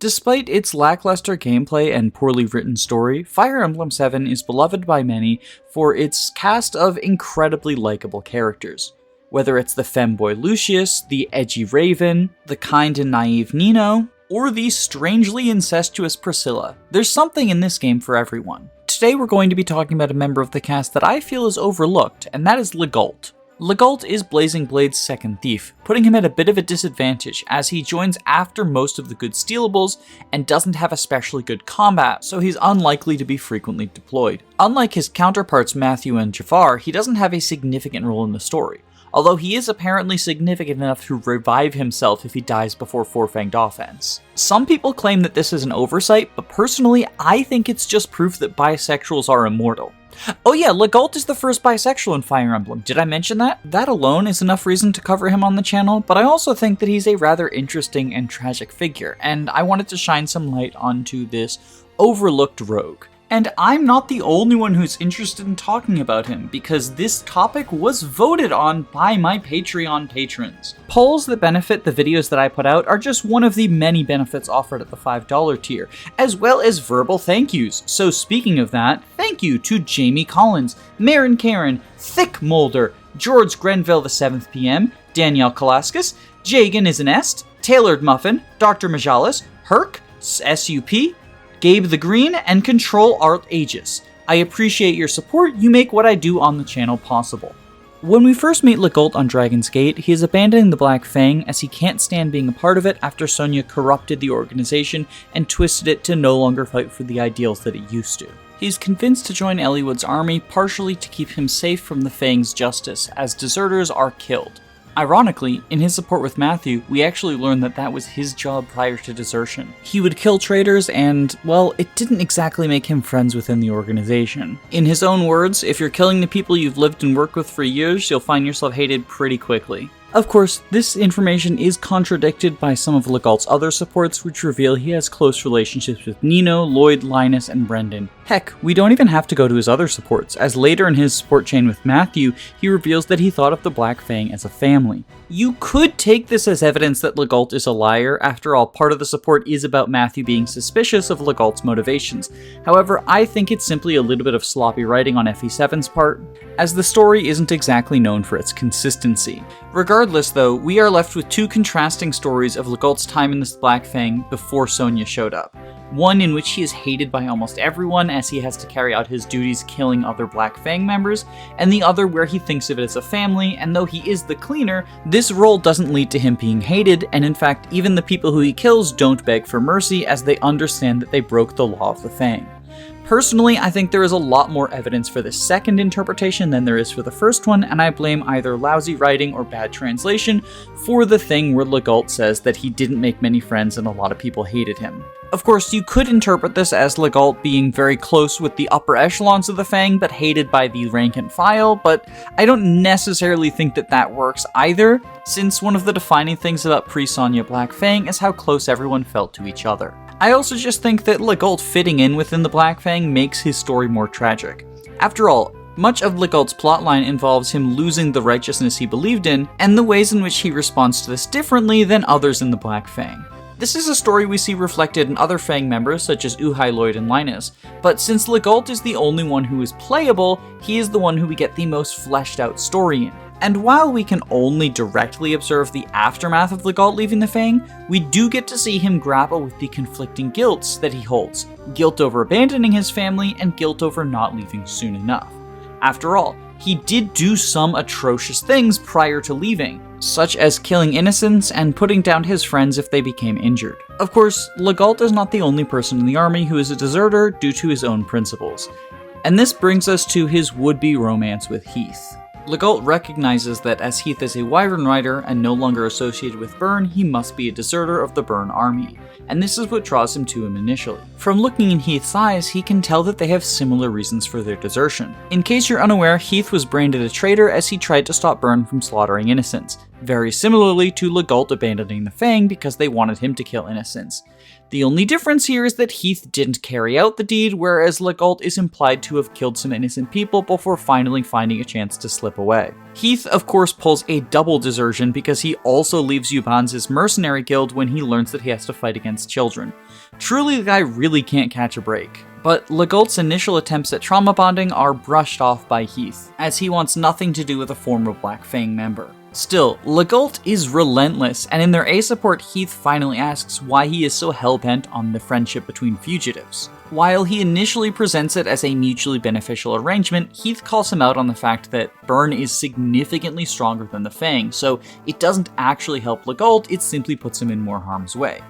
Despite its lackluster gameplay and poorly written story, Fire Emblem 7 is beloved by many for its cast of incredibly likable characters. Whether it's the femboy Lucius, the edgy Raven, the kind and naive Nino, or the strangely incestuous Priscilla, there's something in this game for everyone. Today we're going to be talking about a member of the cast that I feel is overlooked, and that is Legault. Legault is Blazing Blade's second thief, putting him at a bit of a disadvantage as he joins after most of the good stealables and doesn't have especially good combat, so he's unlikely to be frequently deployed. Unlike his counterparts Matthew and Jafar, he doesn't have a significant role in the story, although he is apparently significant enough to revive himself if he dies before Four-Fanged Offense. Some people claim that this is an oversight, but personally I think it's just proof that bisexuals are immortal. Oh yeah, Legault is the first bisexual in Fire Emblem, did I mention that? That alone is enough reason to cover him on the channel, but I also think that he's a rather interesting and tragic figure, and I wanted to shine some light onto this overlooked rogue. And I'm not the only one who's interested in talking about him, because this topic was voted on by my Patreon patrons. Polls that benefit the videos that I put out are just one of the many benefits offered at the $5 tier, as well as verbal thank yous. So speaking of that, thank you to Jamie Collins, Marin Karen, Thick Molder, George Grenville the 7th PM, Danielle Kalaskis, Jagan is an Est, Tailored Muffin, Dr. Majalis, Herc, SUP, Gabe the Green, and Control Art Aegis. I appreciate your support, you make what I do on the channel possible. When we first meet Legault on Dragon's Gate, he is abandoning the Black Fang as he can't stand being a part of it after Sonya corrupted the organization and twisted it to no longer fight for the ideals that it used to. He's convinced to join Eliwood's army, partially to keep him safe from the Fang's justice, as deserters are killed. Ironically, in his support with Matthew, we actually learned that that was his job prior to desertion. He would kill traitors and, well, it didn't exactly make him friends within the organization. In his own words, if you're killing the people you've lived and worked with for years, you'll find yourself hated pretty quickly. Of course, this information is contradicted by some of Legault's other supports, which reveal he has close relationships with Nino, Lloyd, Linus, and Brendan. Heck, we don't even have to go to his other supports, as later in his support chain with Matthew, he reveals that he thought of the Black Fang as a family. You could take this as evidence that Legault is a liar. After all, part of the support is about Matthew being suspicious of Legault's motivations. However, I think it's simply a little bit of sloppy writing on FE7's part, as the story isn't exactly known for its consistency. Regardless though, we are left with two contrasting stories of Legault's time in this Black Fang before Sonya showed up. One in which he is hated by almost everyone as he has to carry out his duties killing other Black Fang members, and the other where he thinks of it as a family, and though he is the cleaner, this role doesn't lead to him being hated, and in fact even the people who he kills don't beg for mercy as they understand that they broke the law of the Fang. Personally, I think there is a lot more evidence for this second interpretation than there is for the first one, and I blame either lousy writing or bad translation for the thing where Legault says that he didn't make many friends and a lot of people hated him. Of course, you could interpret this as Legault being very close with the upper echelons of the Fang, but hated by the rank and file, but I don't necessarily think that that works either, since one of the defining things about pre-Sonya Black Fang is how close everyone felt to each other. I also just think that Legault fitting in within the Black Fang makes his story more tragic. After all, much of Legault's plotline involves him losing the righteousness he believed in, and the ways in which he responds to this differently than others in the Black Fang. This is a story we see reflected in other Fang members such as Uhai, Lloyd, and Linus, but since Legault is the only one who is playable, he is the one who we get the most fleshed out story in. And while we can only directly observe the aftermath of Legault leaving the Fang, we do get to see him grapple with the conflicting guilts that he holds. Guilt over abandoning his family, and guilt over not leaving soon enough. After all, he did do some atrocious things prior to leaving, such as killing innocents and putting down his friends if they became injured. Of course, Legault is not the only person in the army who is a deserter due to his own principles. And this brings us to his would-be romance with Heath. Legault recognizes that as Heath is a Wyvern Rider and no longer associated with Byrne, he must be a deserter of the Byrne army, and this is what draws him to him initially. From looking in Heath's eyes, he can tell that they have similar reasons for their desertion. In case you're unaware, Heath was branded a traitor as he tried to stop Byrne from slaughtering innocents, very similarly to Legault abandoning the Fang because they wanted him to kill innocents. The only difference here is that Heath didn't carry out the deed, whereas Legault is implied to have killed some innocent people before finally finding a chance to slip away. Heath, of course, pulls a double desertion because he also leaves Yuban's mercenary guild when he learns that he has to fight against children. Truly, the guy really can't catch a break. But Legault's initial attempts at trauma bonding are brushed off by Heath, as he wants nothing to do with a former Black Fang member. Still, Legault is relentless, and in their A support, Heath finally asks why he is so hell-bent on the friendship between fugitives. While he initially presents it as a mutually beneficial arrangement, Heath calls him out on the fact that Burn is significantly stronger than the Fang, so it doesn't actually help Legault, it simply puts him in more harm's way.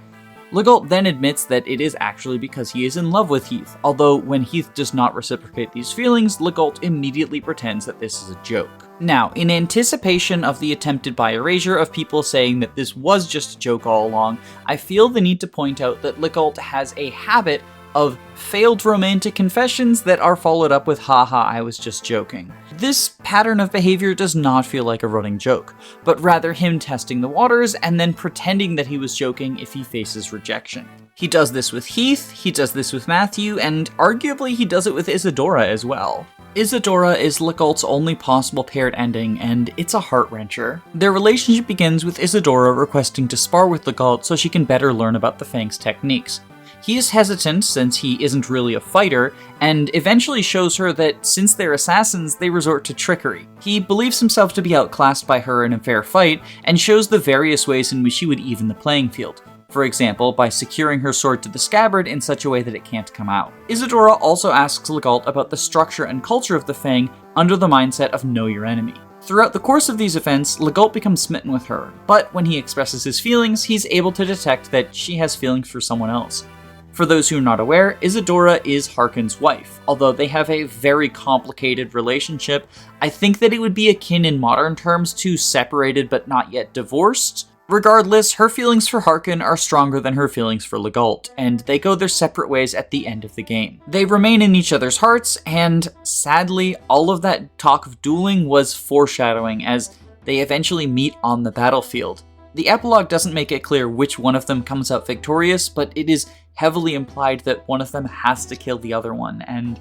Legault then admits that it is actually because he is in love with Heath, although when Heath does not reciprocate these feelings, Legault immediately pretends that this is a joke. Now, in anticipation of the attempted by erasure of people saying that this was just a joke all along, I feel the need to point out that Legault has a habit of failed romantic confessions that are followed up with haha, I was just joking. This pattern of behavior does not feel like a running joke, but rather him testing the waters and then pretending that he was joking if he faces rejection. He does this with Heath, he does this with Matthew, and arguably he does it with Isadora as well. Isadora is Legault's only possible paired ending, and it's a heart-wrencher. Their relationship begins with Isadora requesting to spar with Legault so she can better learn about the Fang's techniques. He is hesitant since he isn't really a fighter, and eventually shows her that since they're assassins, they resort to trickery. He believes himself to be outclassed by her in a fair fight, and shows the various ways in which he would even the playing field. For example, by securing her sword to the scabbard in such a way that it can't come out. Isadora also asks Legault about the structure and culture of the Fang under the mindset of know your enemy. Throughout the course of these events, Legault becomes smitten with her, but when he expresses his feelings, he's able to detect that she has feelings for someone else. For those who are not aware, Isadora is Harkon's wife. Although they have a very complicated relationship, I think that it would be akin in modern terms to separated but not yet divorced. Regardless, her feelings for Harkon are stronger than her feelings for Legault, and they go their separate ways at the end of the game. They remain in each other's hearts, and sadly, all of that talk of dueling was foreshadowing as they eventually meet on the battlefield. The epilogue doesn't make it clear which one of them comes out victorious, but it is heavily implied that one of them has to kill the other one, and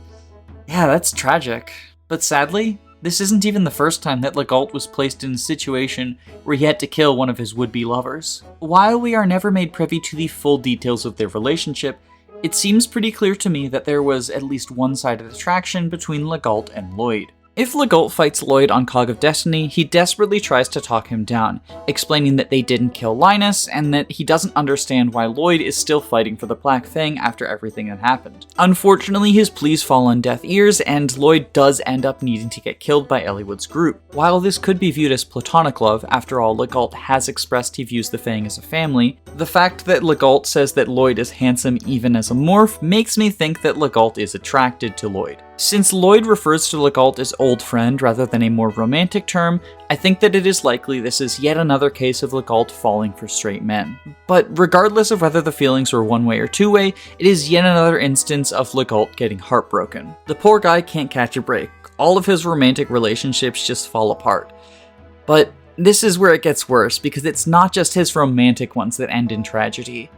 yeah, that's tragic. But sadly, this isn't even the first time that Legault was placed in a situation where he had to kill one of his would-be lovers. While we are never made privy to the full details of their relationship, it seems pretty clear to me that there was at least one-sided attraction between Legault and Lloyd. If Legault fights Lloyd on Cog of Destiny, he desperately tries to talk him down, explaining that they didn't kill Linus, and that he doesn't understand why Lloyd is still fighting for the Black Fang after everything that happened. Unfortunately, his pleas fall on deaf ears, and Lloyd does end up needing to get killed by Eliwood's group. While this could be viewed as platonic love, after all, Legault has expressed he views the Fang as a family, the fact that Legault says that Lloyd is handsome even as a morph makes me think that Legault is attracted to Lloyd. Since Lloyd refers to Legault as old friend rather than a more romantic term, I think that it is likely this is yet another case of Legault falling for straight men. But regardless of whether the feelings were one-way or two-way, it is yet another instance of Legault getting heartbroken. The poor guy can't catch a break. All of his romantic relationships just fall apart. But this is where it gets worse, because it's not just his romantic ones that end in tragedy.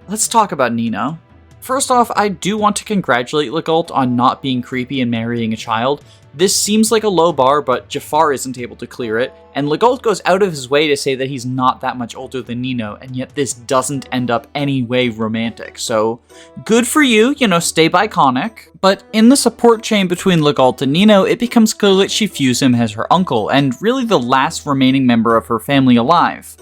Let's talk about Nino. First off, I do want to congratulate Legault on not being creepy and marrying a child. This seems like a low bar, but Jafar isn't able to clear it, and Legault goes out of his way to say that he's not that much older than Nino, and yet this doesn't end up any way romantic, so good for you, stay biconic. But in the support chain between Legault and Nino, it becomes clear that she views him as her uncle, and really the last remaining member of her family alive.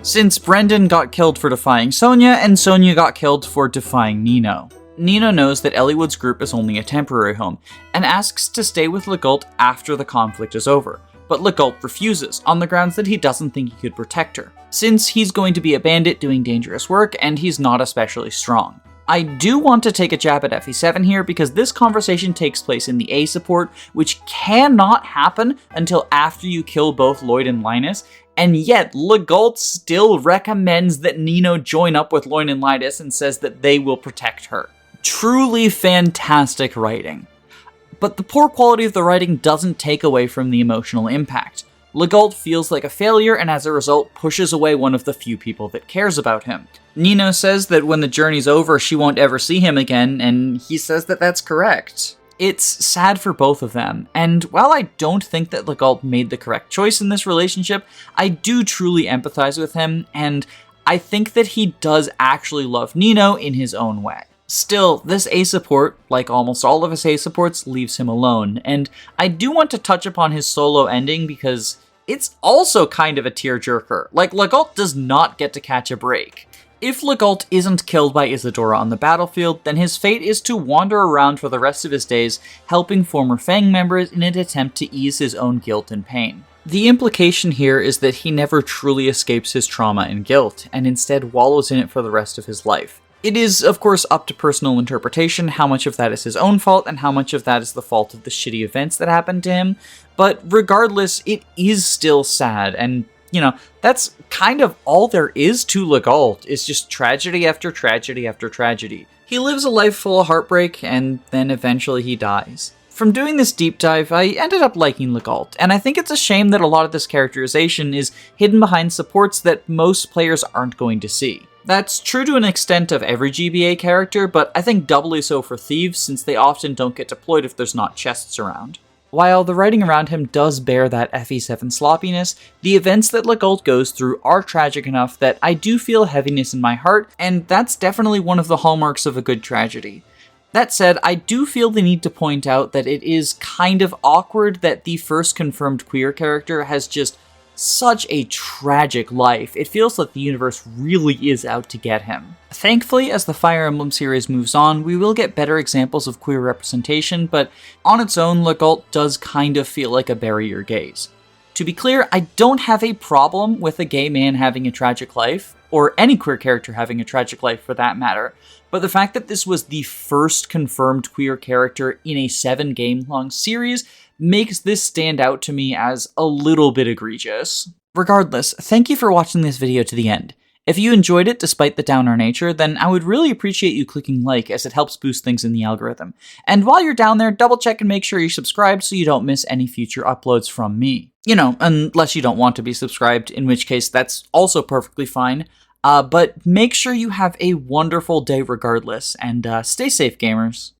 Since Brendan got killed for defying Sonia, and Sonia got killed for defying Nino. Nino knows that Eliwood's group is only a temporary home, and asks to stay with Legault after the conflict is over, but Legault refuses, on the grounds that he doesn't think he could protect her, since he's going to be a bandit doing dangerous work, and he's not especially strong. I do want to take a jab at FE7 here, because this conversation takes place in the A support, which cannot happen until after you kill both Lloyd and Linus, and yet Legault still recommends that Nino join up with Lloyd and Linus and says that they will protect her. Truly fantastic writing. But the poor quality of the writing doesn't take away from the emotional impact. Legault feels like a failure and as a result pushes away one of the few people that cares about him. Nino says that when the journey's over, she won't ever see him again, and he says that that's correct. It's sad for both of them, and while I don't think that Legault made the correct choice in this relationship, I do truly empathize with him, and I think that he does actually love Nino in his own way. Still, this A support, like almost all of his A supports, leaves him alone, and I do want to touch upon his solo ending because it's also kind of a tearjerker. Like, Legault does not get to catch a break. If Legault isn't killed by Isadora on the battlefield, then his fate is to wander around for the rest of his days, helping former Fang members in an attempt to ease his own guilt and pain. The implication here is that he never truly escapes his trauma and guilt, and instead wallows in it for the rest of his life. It is, of course, up to personal interpretation how much of that is his own fault and how much of that is the fault of the shitty events that happened to him, but regardless, it is still sad, and that's kind of all there is to Legault, is just tragedy after tragedy after tragedy. He lives a life full of heartbreak, and then eventually he dies. From doing this deep dive, I ended up liking Legault, and I think it's a shame that a lot of this characterization is hidden behind supports that most players aren't going to see. That's true to an extent of every GBA character, but I think doubly so for thieves, since they often don't get deployed if there's not chests around. While the writing around him does bear that FE7 sloppiness, the events that Legault goes through are tragic enough that I do feel heaviness in my heart, and that's definitely one of the hallmarks of a good tragedy. That said, I do feel the need to point out that it is kind of awkward that the first confirmed queer character has just such a tragic life. It feels like the universe really is out to get him. Thankfully, as the Fire Emblem series moves on, we will get better examples of queer representation, but on its own, Legault does kind of feel like a bury your gaze. To be clear, I don't have a problem with a gay man having a tragic life, or any queer character having a tragic life for that matter, but the fact that this was the first confirmed queer character in a 7-game-long series makes this stand out to me as a little bit egregious. Regardless, thank you for watching this video to the end. If you enjoyed it despite the downer nature, then I would really appreciate you clicking like, as it helps boost things in the algorithm. And while you're down there, double check and make sure you're subscribed so you don't miss any future uploads from me. Unless you don't want to be subscribed, in which case that's also perfectly fine. But make sure you have a wonderful day regardless, and stay safe, gamers.